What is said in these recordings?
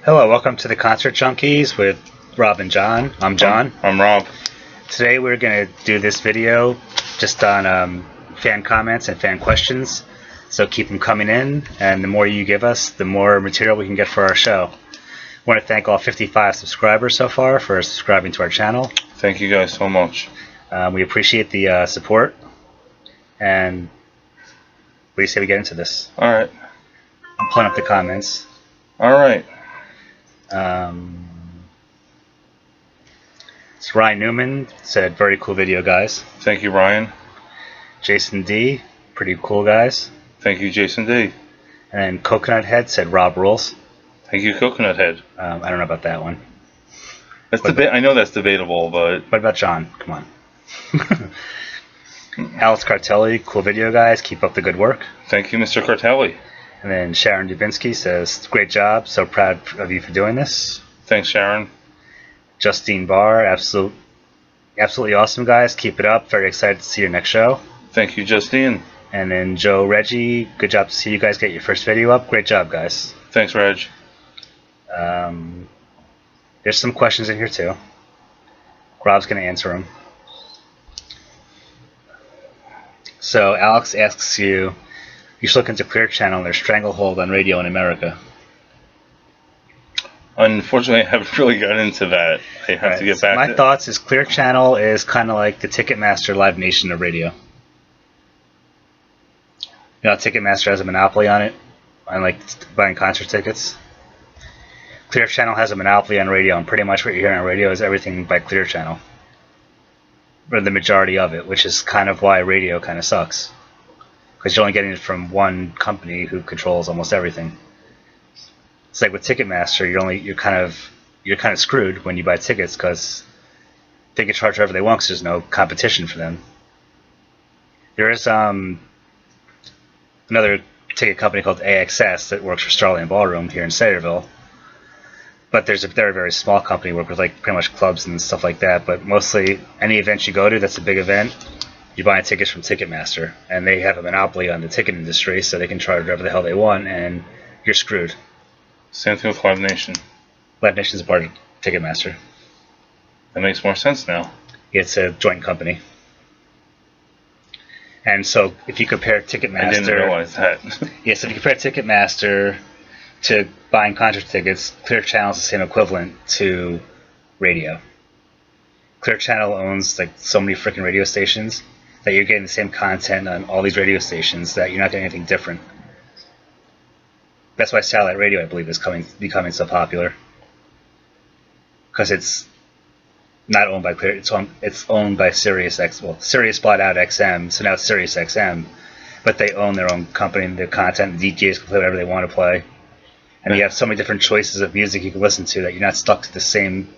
Hello, welcome to the Concert Junkies with Rob and John. I'm John. I'm Rob. Today we're going to do this video just on fan comments and fan questions. So keep them coming in, and the more you give us, the more material we can get for our show. I want to thank all 55 subscribers so far for subscribing to our channel. Thank you guys so much. We appreciate the support. And what do you say we get into this? Alright. I'm pulling up the comments. Alright. It's Ryan Newman said, very cool video, guys. Thank you, Ryan. Jason D, pretty cool, guys. Thank you, Jason D. And then Coconut Head said, Rob rules. Thank you, Coconut Head. I don't know about that one. That's I know that's debatable, but... What about John? Come on. Alex Cartelli, cool video, guys. Keep up the good work. Thank you, Mr. Cartelli. And then Sharon Dubinsky says, great job. So proud of you for doing this. Thanks, Sharon. Justine Barr, absolutely awesome, guys. Keep it up. Very excited to see your next show. Thank you, Justine. And then Joe Reggie, good job to see you guys get your first video up. Great job, guys. Thanks, Reg. There's some questions in here, too. Rob's going to answer them. So Alex asks you, you should look into Clear Channel and their stranglehold on radio in America. Unfortunately, I haven't really got into that. I have to get back My thoughts is Clear Channel is kind of like the Ticketmaster Live Nation of radio. You know, Ticketmaster has a monopoly on it, on like buying concert tickets. Clear Channel has a monopoly on radio, and pretty much what you're hearing on radio is everything by Clear Channel. Or the majority of it, which is kind of why radio kind of sucks. Because you're only getting it from one company who controls almost everything. It's like with Ticketmaster, you're kind of screwed when you buy tickets because they can charge whatever they want because there's no competition for them. There is another ticket company called AXS that works for Starlight Ballroom here in Sayreville. But there's a very, very small company work with like pretty much clubs and stuff like that. But mostly any event you go to that's a big event, you buy tickets from Ticketmaster. And they have a monopoly on the ticket industry, so they can charge whatever the hell they want, and you're screwed. Same thing with Live Nation. Live Nation is a part of Ticketmaster. That makes more sense now. It's a joint company. And so if you compare Ticketmaster... I didn't realize that. Yes, if you compare Ticketmaster to buying concert tickets, Clear Channel is the same equivalent to radio. Clear Channel owns like so many freaking radio stations that you're getting the same content on all these radio stations that you're not getting anything different. That's why satellite radio, I believe, is becoming so popular. Because it's not owned by Clear. It's owned by Sirius Sirius bought out XM, so now it's Sirius XM. But they own their own company and their content. The DJs can play whatever they want to play. And you have so many different choices of music you can listen to that you're not stuck to the same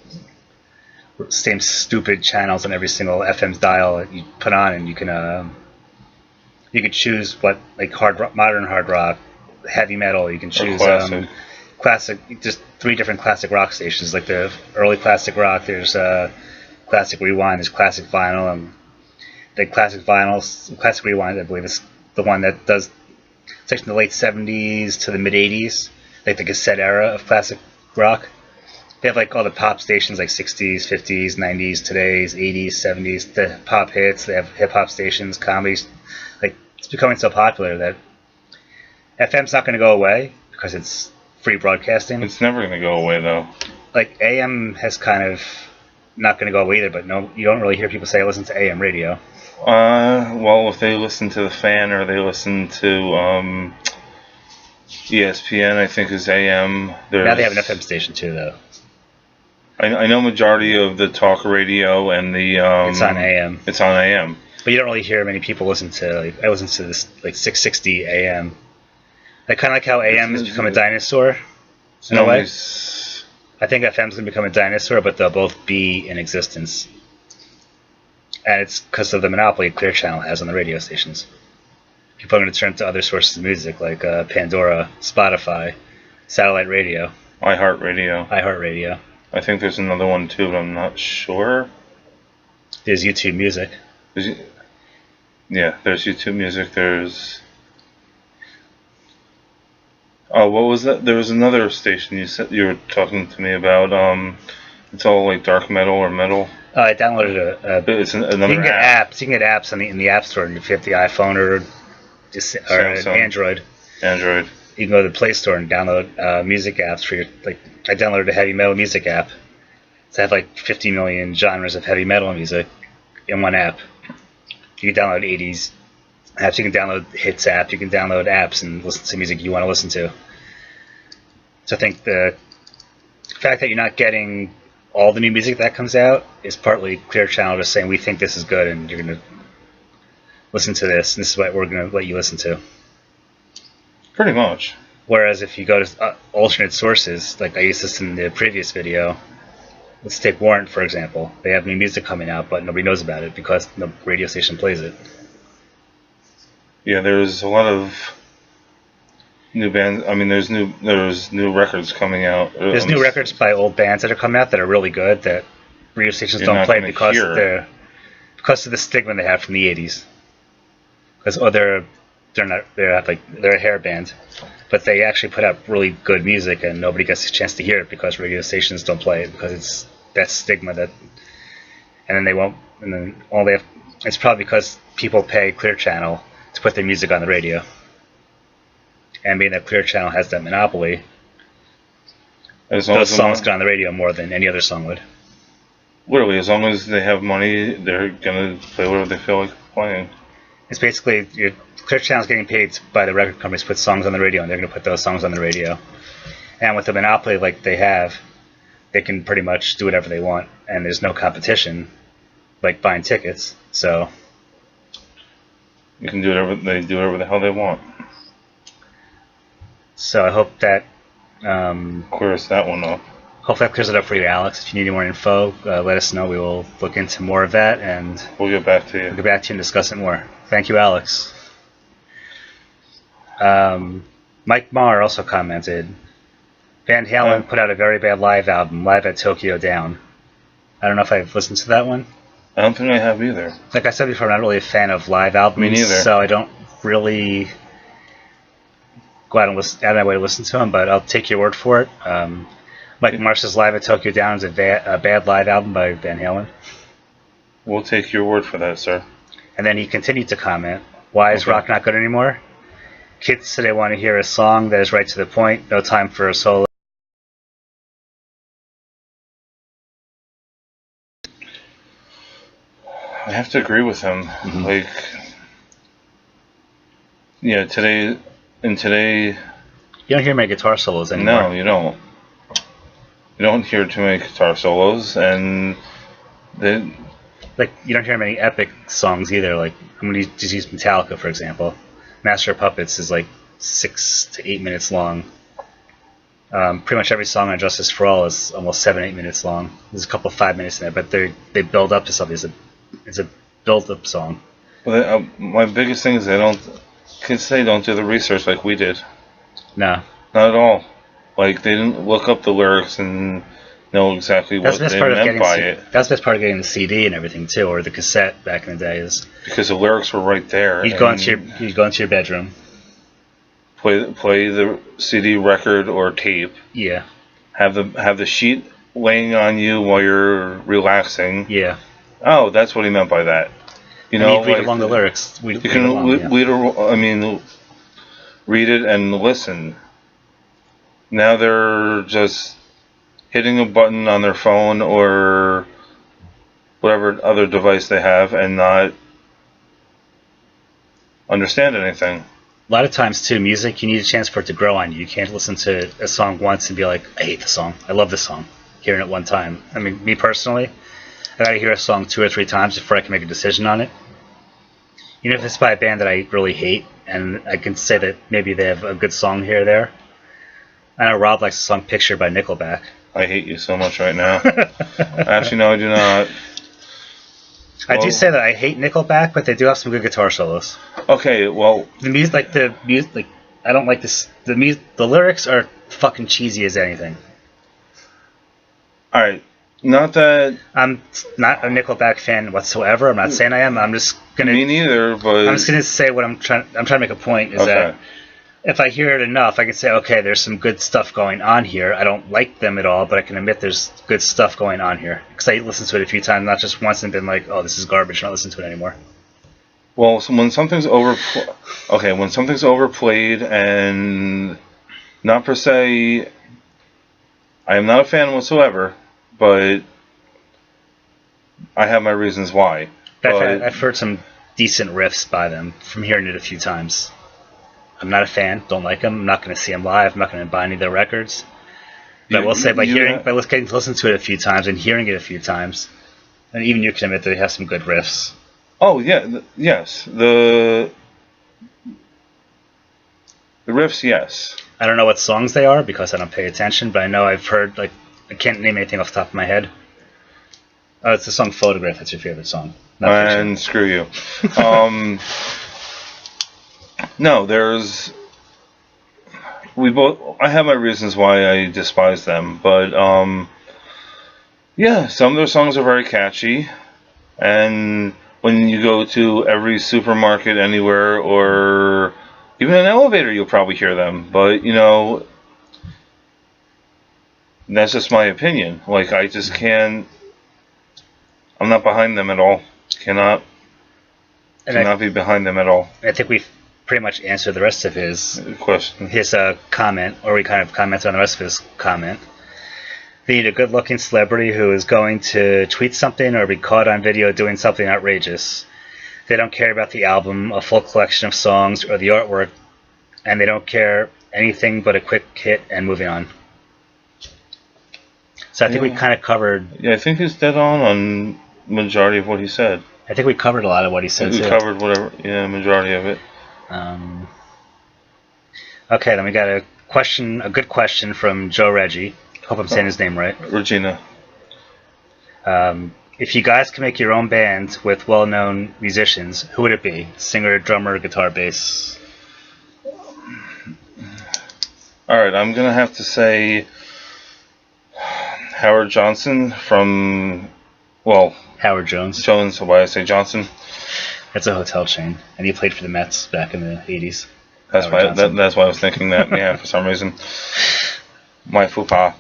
stupid channels on every single FM dial that you put on, and you can choose what, like modern hard rock, heavy metal. You can choose classic, just 3 different classic rock stations, like the early classic rock. There's classic rewind. There's classic vinyl. And the classic rewind, I believe, is the one that does. It's like from the late 70s to the mid 80s, like the cassette era of classic rock. They have like all the pop stations, like 60s, 50s, 90s, today's, 80s, 70s, the pop hits. They have hip hop stations, comedies. Like, it's becoming so popular that FM's not going to go away because it's free broadcasting. It's never going to go away, though. Like, AM has kind of not going to go away either, but no, you don't really hear people say, listen to AM radio. Well, if they listen to The Fan or they listen to ESPN, I think is AM. Now they have an FM station, too, though. I know majority of the talk radio and the... it's on AM. It's on AM. But you don't really hear many people listen to, like, I listen to this, like, 660 AM. Like, kind of like how AM has become a dinosaur, in a way. I think FM's going to become a dinosaur, but they'll both be in existence. And it's because of the monopoly Clear Channel has on the radio stations. People are going to turn to other sources of music, like Pandora, Spotify, satellite radio. iHeartRadio. I think there's another one, too, but I'm not sure. There's YouTube Music. There's YouTube Music. There's... Oh, what was that? There was another station you said you were talking to me about. It's all like dark metal or metal. I downloaded It's another you can get app. apps. You can get apps in the App Store if you have the iPhone or an Android. Android. You can go to the Play Store and download music apps for your I downloaded a heavy metal music app. So I have like 50 million genres of heavy metal music in one app. You can download 80s apps. You can download hits app. You can download apps and listen to music you want to listen to. So I think the fact that you're not getting all the new music that comes out is partly Clear Channel just saying we think this is good and you're going to listen to this and this is what we're going to let you listen to. Pretty much. Whereas if you go to alternate sources, like I used this in the previous video, let's take Warrant for example. They have new music coming out, but nobody knows about it because no radio station plays it. Yeah, there's a lot of new bands. I mean, there's new records coming out. There's new records by old bands that are coming out that are really good that radio stations don't play because of the stigma they have from the '80s. Because they're a hair band, but they actually put out really good music and nobody gets a chance to hear it because radio stations don't play it because it's that stigma that, and then they won't, and then all they have. It's probably because people pay Clear Channel to put their music on the radio. And being that Clear Channel has that monopoly, those songs get on the radio more than any other song would. Literally, as long as they have money, they're going to play whatever they feel like playing. It's basically, Clear Channel's getting paid by the record companies to put songs on the radio, and they're going to put those songs on the radio. And with the monopoly like they have, they can pretty much do whatever they want, and there's no competition, like buying tickets, so... You can do whatever the hell they want. So I hope that clears that one up. Hope that clears it up for you, Alex. If you need any more info, let us know. We will look into more of that, and we'll get back to you. We'll get back to you and discuss it more. Thank you, Alex. Mike Marr also commented, Van Halen put out a very bad live album, Live at Tokyo Down. I don't know if I've listened to that one. I don't think I have either. Like I said before, I'm not really a fan of live albums. Me neither. So I don't really go out of my way to listen to them, but I'll take your word for it. Mike Marr says Live at Tokyo Down is a bad live album by Van Halen. We'll take your word for that, sir. And then he continued to comment, why is rock not good anymore? Kids today want to hear a song that is right to the point, no time for a solo. I have to agree with him. Mm-hmm. Like, yeah, today... You don't hear many guitar solos anymore. No, you don't. You don't hear too many guitar solos, and you don't hear many epic songs either. Like, I'm going to just use Metallica, for example. Master of Puppets is like 6 to 8 minutes long. Pretty much every song on Justice for All is almost 7-8 minutes long. There's a couple of 5 minutes in there, but they build up to something. It's a build-up song. Well, my biggest thing is kids today don't do the research like we did. No. Not at all. Like, they didn't look up the lyrics and know exactly what they meant by it. That's the best part of getting the CD and everything, too, or the cassette back in the day. Because the lyrics were right there. You'd go into your bedroom. Play the CD record or tape. Yeah. Have the sheet laying on you while you're relaxing. Yeah. Oh, that's what he meant by that. You know, read along the lyrics. You can read it and listen. Now they're just hitting a button on their phone or whatever other device they have and not understand anything. A lot of times, too, music, you need a chance for it to grow on you. You can't listen to a song once and be like, I hate the song. I love this song. Hearing it one time. I mean, me personally, I gotta hear a song 2 or 3 times before I can make a decision on it. Even if it's by a band that I really hate, and I can say that maybe they have a good song here or there. I know Rob likes the song Picture by Nickelback. I hate you so much right now. Actually, no, I do not. I do say that I hate Nickelback, but they do have some good guitar solos. Okay, well... The music, I don't like this... The lyrics are fucking cheesy as anything. Alright, not that... I'm not a Nickelback fan whatsoever. I'm not saying I am. I'm just gonna... Me neither, but... I'm just gonna say what I'm trying to make a point is that if I hear it enough, I can say, okay, there's some good stuff going on here. I don't like them at all, but I can admit there's good stuff going on here. Because I listened to it a few times, not just once, and been like, oh, this is garbage, I'm not listening to it anymore. Well, so when something's overplayed and not per se, I am not a fan whatsoever, but I have my reasons why. I've heard some decent riffs by them from hearing it a few times. I'm not a fan, don't like them, I'm not going to see them live, I'm not going to buy any of their records. But I will say, by getting to listen to it a few times and hearing it a few times, and even you can admit that they have some good riffs. Oh, yeah, yes. The riffs, yes. I don't know what songs they are because I don't pay attention, but I know I've heard, like, I can't name anything off the top of my head. Oh, it's the song Photograph, that's your favorite song. And screw you. No, I have my reasons why I despise them, but yeah, some of their songs are very catchy, and when you go to every supermarket anywhere or even an elevator, you'll probably hear them. But that's just my opinion. Like, I just can't. I'm not behind them at all. Cannot be behind them at all. I think we've pretty much answered the rest of his question. His comment, or we kind of commented on the rest of his comment. They need a good-looking celebrity who is going to tweet something or be caught on video doing something outrageous. They don't care about the album, a full collection of songs, or the artwork, and they don't care anything but a quick hit and moving on. So I think we kind of covered... Yeah, I think he's dead on majority of what he said. I think we covered a lot of what he said, We covered majority of it. Okay, then we got a good question from Joe Reggie. Hope I'm saying his name right. Regina. If you guys could make your own band with well-known musicians, who would it be? Singer, drummer, guitar, bass? Alright, I'm going to have to say Howard Johnson from... Well... Howard Jones. Jones, why I say Johnson. That's a hotel chain, and he played for the Mets back in the 80s. That's why I was thinking that, yeah, for some reason. My faux pas.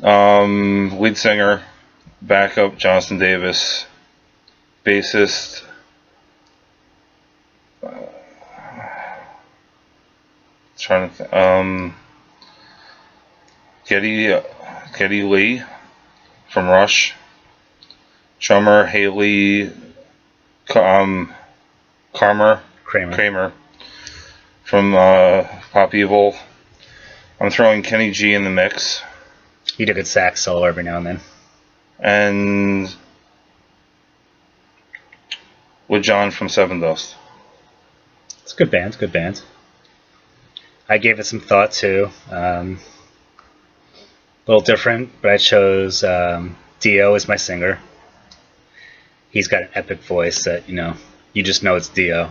Lead singer, backup, Jonathan Davis. Bassist, trying to Geddy Lee from Rush. Drummer Haley Kramer from Pop Evil. I'm throwing Kenny G in the mix. He did a good sax solo every now and then. And with John from Seven Dust. It's a good band, I gave it some thought too. A little different, but I chose Dio as my singer. He's got an epic voice that, you just know it's Dio.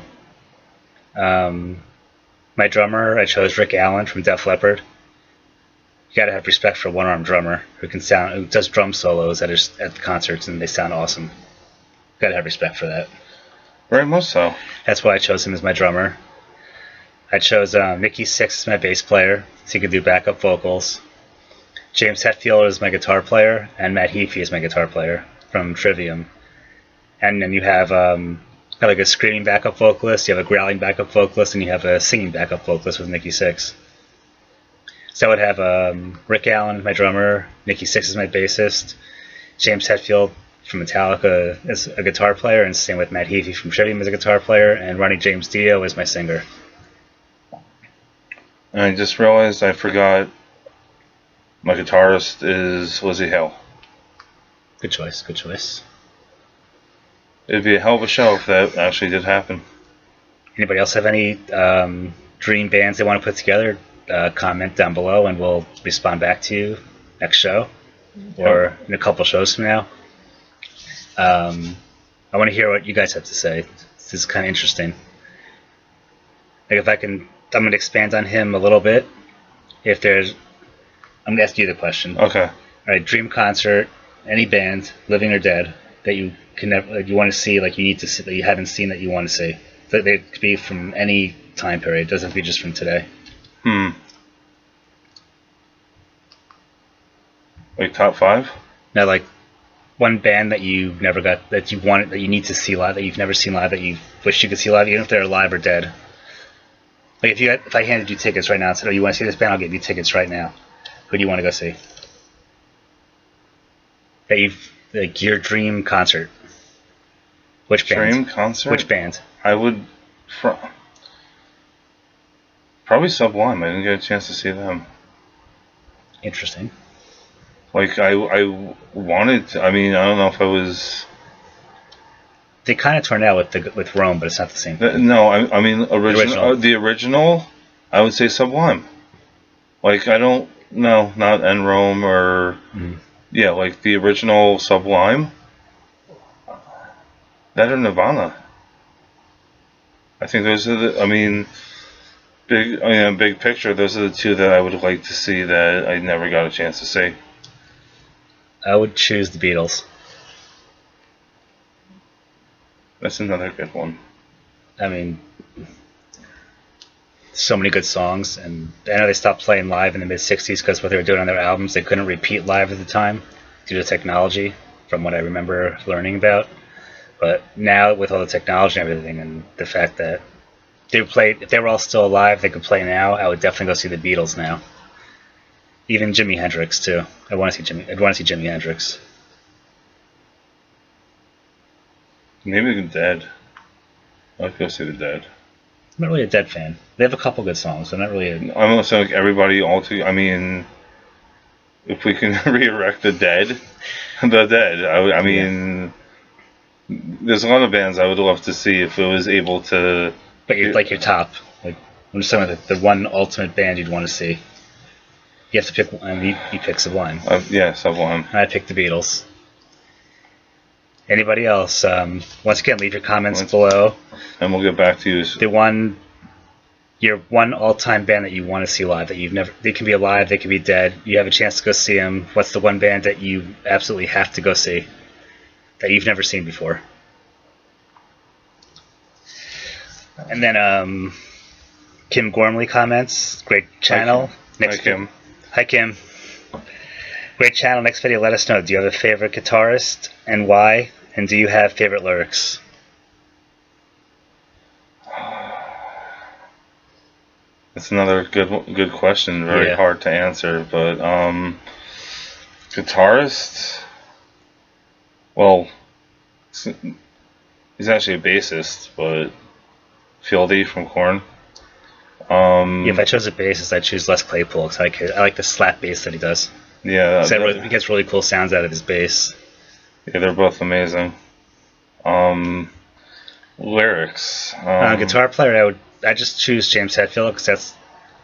My drummer, I chose Rick Allen from Def Leppard. You gotta have respect for a one-armed drummer who does drum solos at the concerts, and they sound awesome. Gotta have respect for that. Very much so. That's why I chose him as my drummer. I chose Mickey Six as my bass player, so he could do backup vocals. James Hetfield is my guitar player, and Matt Heafy is my guitar player from Trivium. And then you have like a screaming backup vocalist, you have a growling backup vocalist, and you have a singing backup vocalist with Mickey Six. So I would have Rick Allen as my drummer, Mickey Six as my bassist, James Hetfield from Metallica as a guitar player, and same with Matt Heafy from Trivium as a guitar player, and Ronnie James Dio as my singer. And I just realized I forgot my guitarist is Lizzie Hale. Good choice. It'd be a hell of a show if that actually did happen. Anybody else have any dream bands they want to put together? Comment down below and we'll respond back to you next show or in a couple shows from now. I want to hear what you guys have to say. This is kind of interesting. Like I'm going to expand on him a little bit. I'm going to ask you the question. Okay. All right, dream concert, any band, living or dead, that you want to see, like you need to see, that you haven't seen, that you want to see. They could be from any time period. It doesn't have to be just from today. Like top 5? Now, like one band that you never got, that you wanted, that you need to see live, that you've never seen live, that you wish you could see live, even if they're alive or dead. Like if I handed you tickets right now and said, "Oh, you want to see this band? I'll give you tickets right now." Who do you want to go see? That like your dream concert. Which band? Dream concert? Which band? I would probably Sublime. I didn't get a chance to see them. Interesting. Like I wanted to, I mean, I don't know if I was. They kind of turned out with Rome, but it's not the same thing. No, I mean the original. I would say Sublime. Like I don't know, not En Rome or yeah, like the original Sublime. That or Nirvana. I think those are the. I mean, big picture. Those are the two that I would like to see that I never got a chance to see. I would choose the Beatles. That's another good one. I mean, so many good songs, and I know they stopped playing live in the mid-'60s because what they were doing on their albums, they couldn't repeat live at the time due to technology, from what I remember learning about. But now, with all the technology and everything, and the fact that if they were all still alive, they could play now, I would definitely go see the Beatles now. Even Jimi Hendrix too. I'd want to see Jimi Hendrix. Maybe the Dead. I'd go see the Dead. I'm not really a Dead fan. They have a couple good songs. I'm not really. I'm also like everybody I mean, if we can re-erect the Dead. I mean, there's a lot of bands I would love to see if it was able to. But you're like your top. Like I'm just talking about the one ultimate band you'd want to see. You have to pick one. You pick Sublime. Yeah, Sublime. And I picked the Beatles. Anybody else? Once again, leave your comments below. And we'll get back to you. Your one all-time band that you want to see live that you've never. They can be alive. They can be dead. You have a chance to go see them. What's the one band that you absolutely have to go see that you've never seen before? And then Kim Gormley comments. Great channel. Hi, Kim. Hi, Kim. Great channel. Next video, let us know. Do you have a favorite guitarist and why? And do you have favorite lyrics? That's another good question. Very hard to answer, but guitarist. Well, he's actually a bassist, but Fieldy from Korn. If I chose a bassist, I'd choose Les Claypool because I like the slap bass that he does. Yeah, he gets really cool sounds out of his bass. Yeah, they're both amazing. Lyrics. Guitar player, I just choose James Hetfield because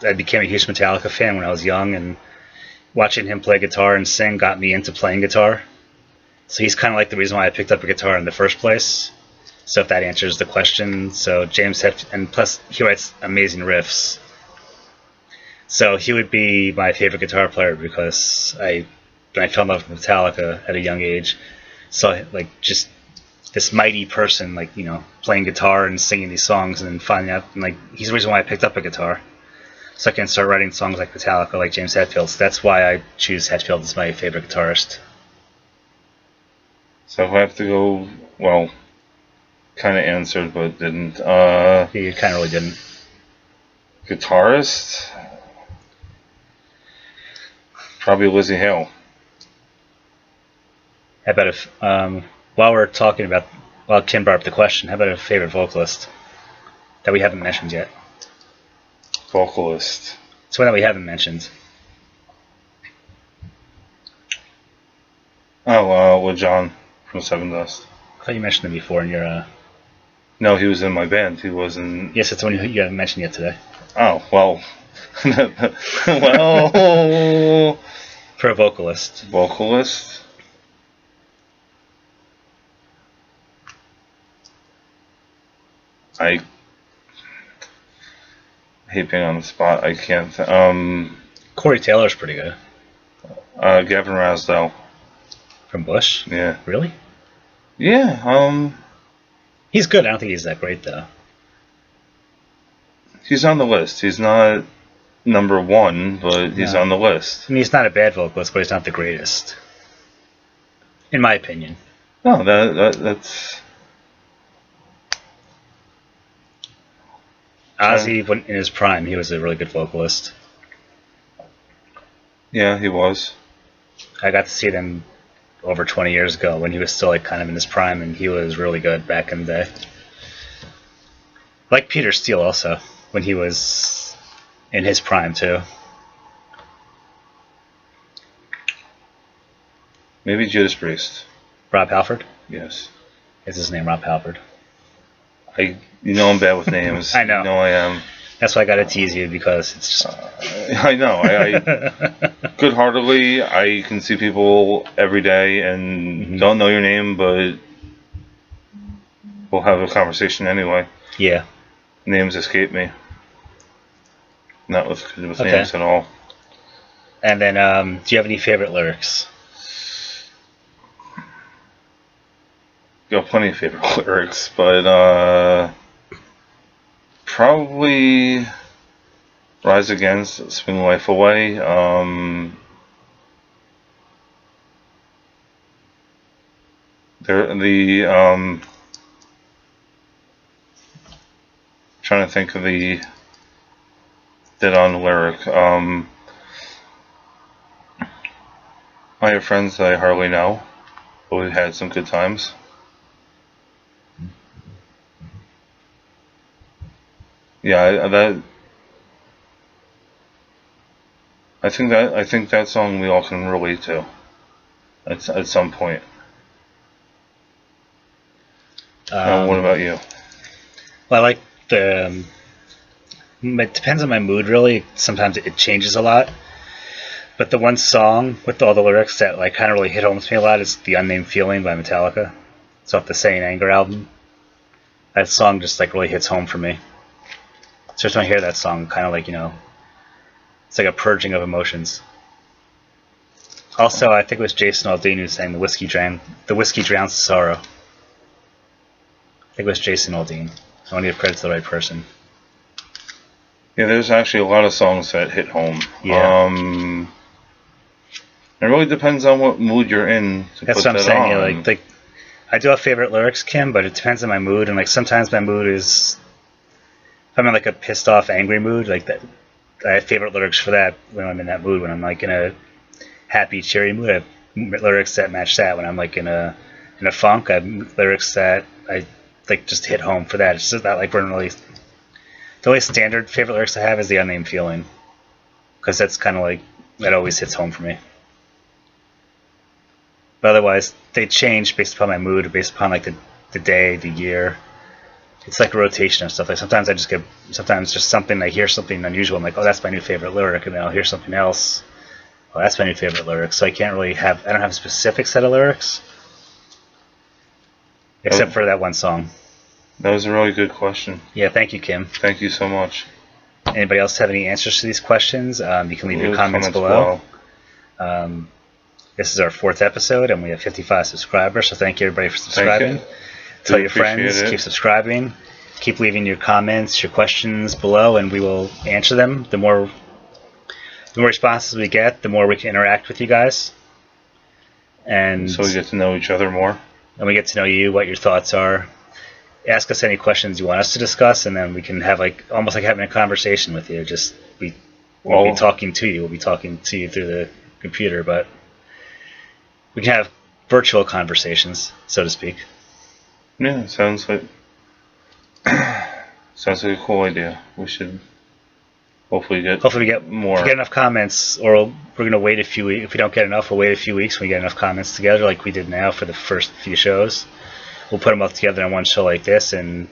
I became a huge Metallica fan when I was young, and watching him play guitar and sing got me into playing guitar. So he's kind of like the reason why I picked up a guitar in the first place. So if that answers the question, so James Hetfield, and plus he writes amazing riffs. So he would be my favorite guitar player because when I fell in love with Metallica at a young age, so like just this mighty person, like playing guitar and singing these songs, and then finding out, and like he's the reason why I picked up a guitar, so I can start writing songs like Metallica, like James Hetfield. So that's why I choose Hetfield as my favorite guitarist. So if I have to go, well, kind of answered but didn't. You kind of really didn't. Guitarist. Probably Lizzie Hale. How about while Kim brought up the question, how about a favorite vocalist that we haven't mentioned yet? Vocalist. It's one that we haven't mentioned. Oh, with John from Seven Dust. I thought you mentioned him before in your. No, he was in my band. He wasn't. Yes, it's the one you haven't mentioned yet today. Oh well. Well. For a vocalist. Vocalist. I hate being on the spot. I can't. Corey Taylor's pretty good. Gavin Rossdale. From Bush? Yeah. Really? Yeah. He's good. I don't think he's that great though. He's on the list. He's not number one, but he's on the list. I mean, he's not a bad vocalist, but he's not the greatest, in my opinion. No, that's... Ozzy, when in his prime, he was a really good vocalist. Yeah, he was. I got to see them over 20 years ago when he was still like kind of in his prime, and he was really good back in the day. Like Peter Steele also, when he was in his prime too. Maybe Judas Priest. Rob Halford? Yes. Is his name Rob Halford? You know I'm bad with names. I know. You know I am. That's why I got to tease you, because it's just... I know. I good-heartedly, I can see people every day and don't know your name, but we'll have a conversation anyway. Yeah. Names escape me. Not with names at all. And then, do you have any favorite lyrics? Got plenty of favorite lyrics, but probably Rise Against, Swing Life Away. Trying to think of the dead-on lyric. I have friends that I hardly know, but we've had some good times. Yeah, I think that song we all can relate to at some point. What about you? Well, I like the... it depends on my mood, really. Sometimes it changes a lot. But the one song with all the lyrics that like kind of really hit home with me a lot is The Unnamed Feeling by Metallica. It's off the Say Anger album. That song just like really hits home for me. So when I hear that song, kind of like, you know, it's like a purging of emotions. Also, I think it was Jason Aldean who sang the whiskey drowns the sorrow. I think it was Jason Aldean. I want to give credit to the right person. Yeah, there's actually a lot of songs that hit home. Yeah. It really depends on what mood you're in. That's what I'm saying. Yeah, like I do have favorite lyrics, Kim, but it depends on my mood, and like sometimes my mood is, if I'm in like a pissed off, angry mood, like that, I have favorite lyrics for that when I'm in that mood. When I'm like in a happy, cheery mood, I have lyrics that match that. When I'm like in a funk, I have lyrics that I like just hit home for that. It's just not like we're really. The only standard favorite lyrics I have is The Unnamed Feeling, because that's kind of like that always hits home for me. But otherwise, they change based upon my mood, or based upon like the day, the year. It's like a rotation of stuff. Like sometimes just something, I hear something unusual, I'm like, oh, that's my new favorite lyric, and then I'll hear something else. Oh, that's my new favorite lyric. So I don't have a specific set of lyrics, except for that one song. That was a really good question. Yeah, thank you, Kim. Thank you so much. Anybody else have any answers to these questions? You can leave your comments below. This is our 4th episode, and we have 55 subscribers, so thank you everybody for subscribing. Tell your friends, keep subscribing, keep leaving your comments, your questions below, and we will answer them. The more responses we get, the more we can interact with you guys. And so we get to know each other more. And we get to know you, what your thoughts are. Ask us any questions you want us to discuss, and then we can have almost like having a conversation with you. Just we won't be talking to you. We'll be talking to you through the computer, but we can have virtual conversations, so to speak. Yeah, sounds like a cool idea. We should hopefully get more. If we get enough comments, or we're gonna wait a few weeks. If we don't get enough, we'll wait a few weeks when we get enough comments together, like we did now for the first few shows. We'll put them all together in one show like this, and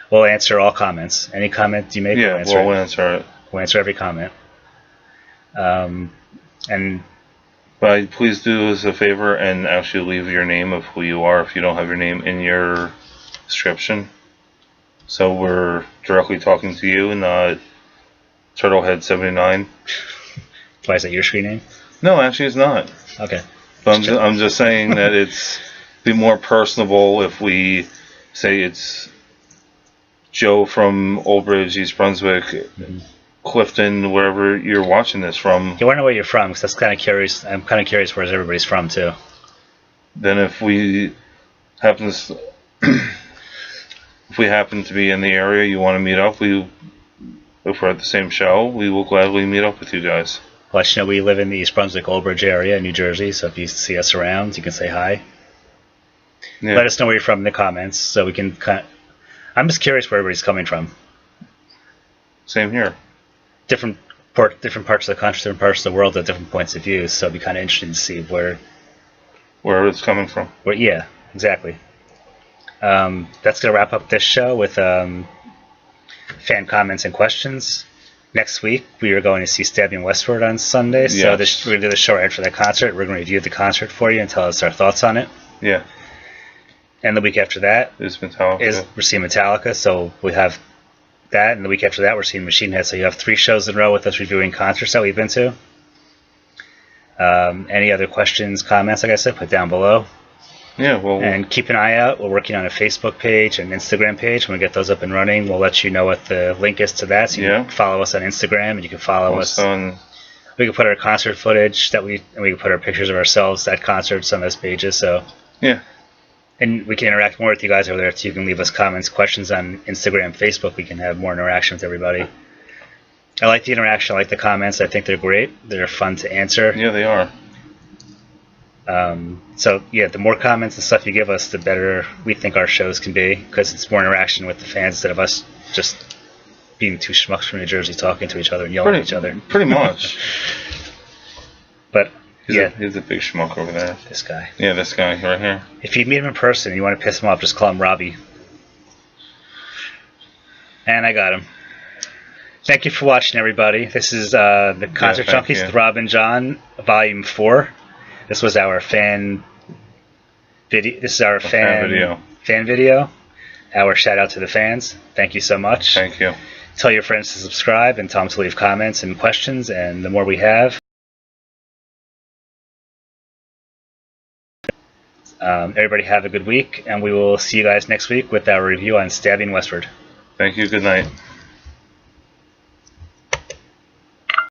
we'll answer all comments. Any comment you make, we'll answer it. We'll answer every comment. But please do us a favor and actually leave your name of who you are if you don't have your name in your description. So we're directly talking to you, not Turtlehead79. Why is that your screen name? No, actually it's not. Okay. But I'm just saying that it's be more personable if we say it's Joe from Old Bridge, East Brunswick, Clifton, wherever you're watching this from. You want to know where you're from, because that's kind of curious. I'm kind of curious where everybody's from too. Then if we happen to, if we happen to be in the area, you want to meet up, if we're at the same show, we will gladly meet up with you guys. Let you know we live in the East Brunswick Old Bridge area in New Jersey, so if you see us around, you can say hi. Yeah. Let us know where you're from in the comments, so we can I'm just curious where everybody's coming from. Same here. Different parts of the country, different parts of the world at different points of view, so it'd be kind of interesting to see where it's coming from. Yeah, exactly. That's going to wrap up this show with fan comments and questions. Next week, we are going to see Stabbing Westward on Sunday, so we're going to do the show right after that concert. We're going to review the concert for you and tell us our thoughts on it. Yeah. And the week after that is Metallica. We're seeing Metallica, so we have that. And the week after that, we're seeing Machine Head. So you have 3 shows in a row with us reviewing concerts that we've been to. Any other questions, comments, like I said, put down below. Yeah, well. And keep an eye out. We're working on a Facebook page and Instagram page. When we get those up and running, we'll let you know what the link is to that. So you can follow us on Instagram, and you can follow us. We can put our concert footage and we can put our pictures of ourselves at concerts on those pages. So yeah. And we can interact more with you guys over there too. You can leave us comments, questions on Instagram, Facebook. We can have more interaction with everybody. I like the interaction. I like the comments. I think they're great. They're fun to answer. Yeah, they are. So yeah, the more comments and stuff you give us, the better we think our shows can be, because it's more interaction with the fans instead of us just being 2 schmucks from New Jersey talking to each other and yelling at each other. Pretty much. But he's a big schmuck over there. This guy. Yeah, this guy right here. If you meet him in person and you want to piss him off, just call him Robbie. And I got him. Thank you for watching, everybody. This is the Concert Junkies with Rob and John, Volume 4. This was our fan video. This is our fan video. Our shout out to the fans. Thank you so much. Thank you. Tell your friends to subscribe and tell them to leave comments and questions. And the more we have, everybody have a good week, and we will see you guys next week with our review on Stabbing Westward. Thank you. Good night.